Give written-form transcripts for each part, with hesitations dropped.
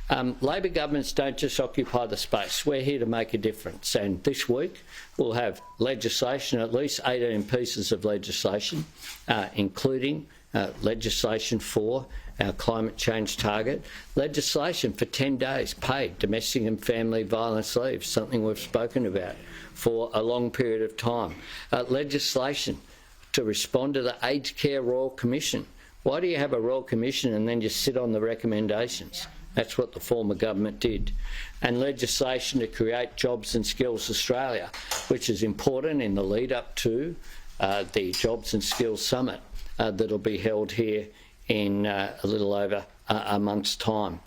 Labor governments don't just occupy the space. We're here to make a difference. And this week we'll have legislation, at least 18 pieces of legislation, including legislation for our climate change target, legislation for 10 days paid domestic and family violence leave, something we've spoken about for a long period of time, legislation to respond to the Aged Care Royal Commission. Why do you have a Royal Commission and then just sit on the recommendations? That's what the former government did. And legislation to create Jobs and Skills Australia, which is important in the lead up to the Jobs and Skills Summit that'll be held here in a little over a month's time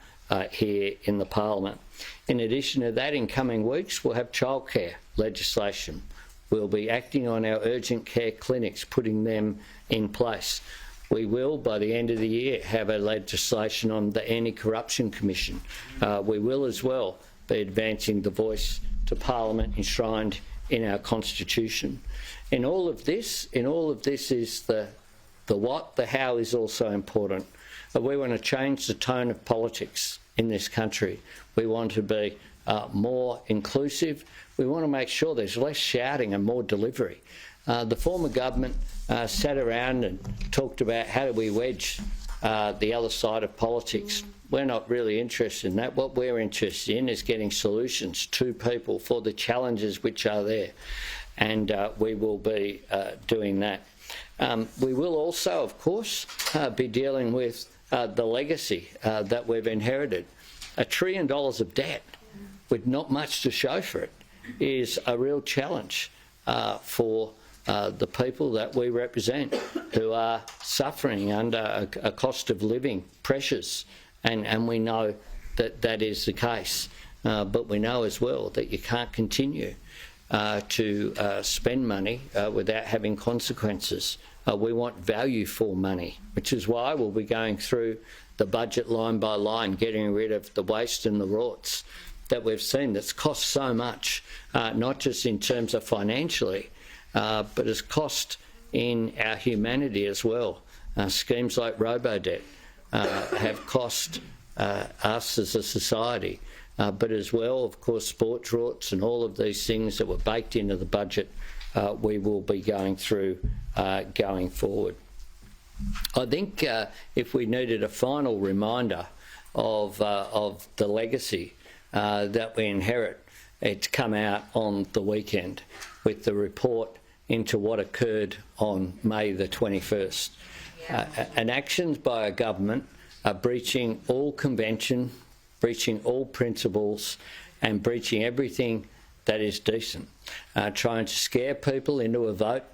here in the Parliament. In addition to that, in coming weeks, we'll have childcare legislation. We'll be acting on our urgent care clinics, putting them in place. We will, by the end of the year, have a legislation on the Anti-Corruption Commission. We will as well be advancing the voice to Parliament enshrined in our Constitution. In all of this is the what, the how is also important. We want to change the tone of politics in this country. We want to be more inclusive. We want to make sure there's less shouting and more delivery. The former government sat around and talked about how do we wedge the other side of politics. We're not really interested in that. What we're interested in is getting solutions to people for the challenges which are there, and we will be doing that. We will also, of course, be dealing with the legacy that we've inherited. $1 trillion of debt with not much to show for it is a real challenge for the people that we represent, who are suffering under a cost of living pressures, and we know that that is the case. But we know as well that you can't continue to spend money without having consequences. We want value for money, which is why we'll be going through the budget line by line, getting rid of the waste and the rorts that we've seen that's cost so much, not just in terms of financially, but as cost in our humanity as well. Schemes like Robodebt have cost us as a society, but as well, of course, sports rorts and all of these things that were baked into the budget we will be going through going forward. I think if we needed a final reminder of the legacy that we inherit, it's come out on the weekend with the report into what occurred on May the 21st. And actions by a government are breaching all convention, breaching all principles, and breaching everything that is decent, trying to scare people into a vote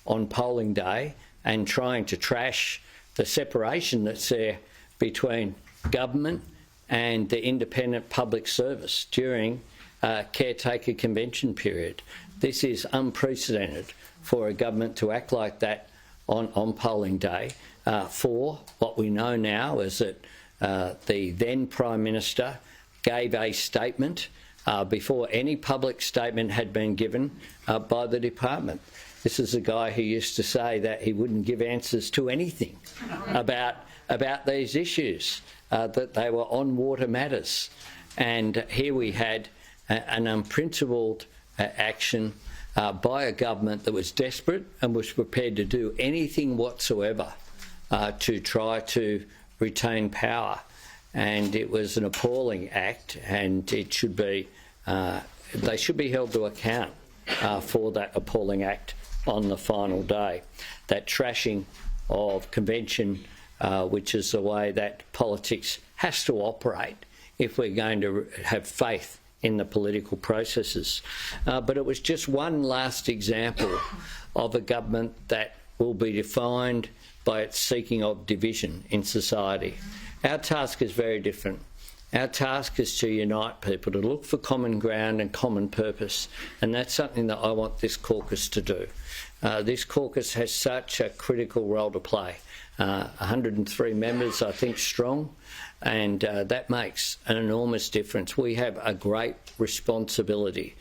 on polling day and trying to trash the separation that's there between government and the independent public service during caretaker convention period. This is unprecedented for a government to act like that on polling day, for what we know now is that the then Prime Minister gave a statement before any public statement had been given by the department. This is a guy who used to say that he wouldn't give answers to anything about these issues, that they were on water matters. And here we had an unprincipled action by a government that was desperate and was prepared to do anything whatsoever to try to retain power. And it was an appalling act, and it should be they should be held to account for that appalling act on the final day. That trashing of convention, which is the way that politics has to operate if we're going to have faith in the political processes. But it was just one last example of a government that will be defined by its seeking of division in society. Our task is very different. Our task is to unite people, to look for common ground and common purpose, and that's something that I want this caucus to do. This caucus has such a critical role to play. 103 members, I think, strong, and that makes an enormous difference. We have a great responsibility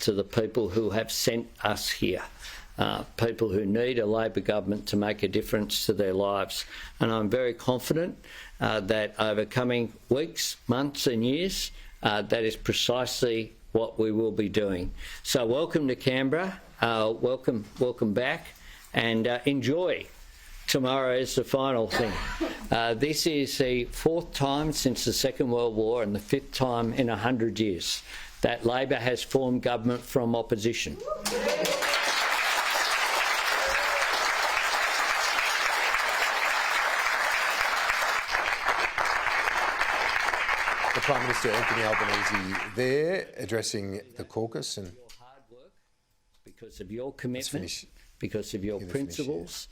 to the people who have sent us here, people who need a Labor government to make a difference to their lives. And I'm very confident that over coming weeks, months and years, that is precisely what we will be doing. So welcome to Canberra, welcome back, and enjoy. Tomorrow is the final thing. This is the 4th time since the Second World War and the 5th time in 100 years that Labor has formed government from opposition. The Prime Minister Anthony Albanese there addressing the caucus, and hard work, because of your commitment, because of your principles,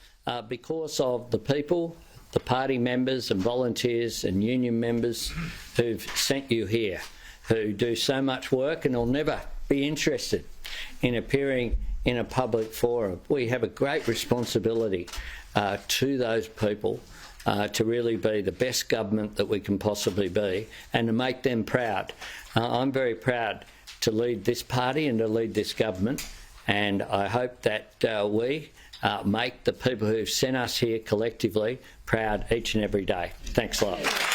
because of the people, the party members and volunteers and union members who've sent you here, who do so much work and will never be interested in appearing in a public forum. We have a great responsibility to those people to really be the best government that we can possibly be and to make them proud. I'm very proud to lead this party and to lead this government, and I hope that we make the people who've sent us here collectively proud each and every day. Thanks a lot.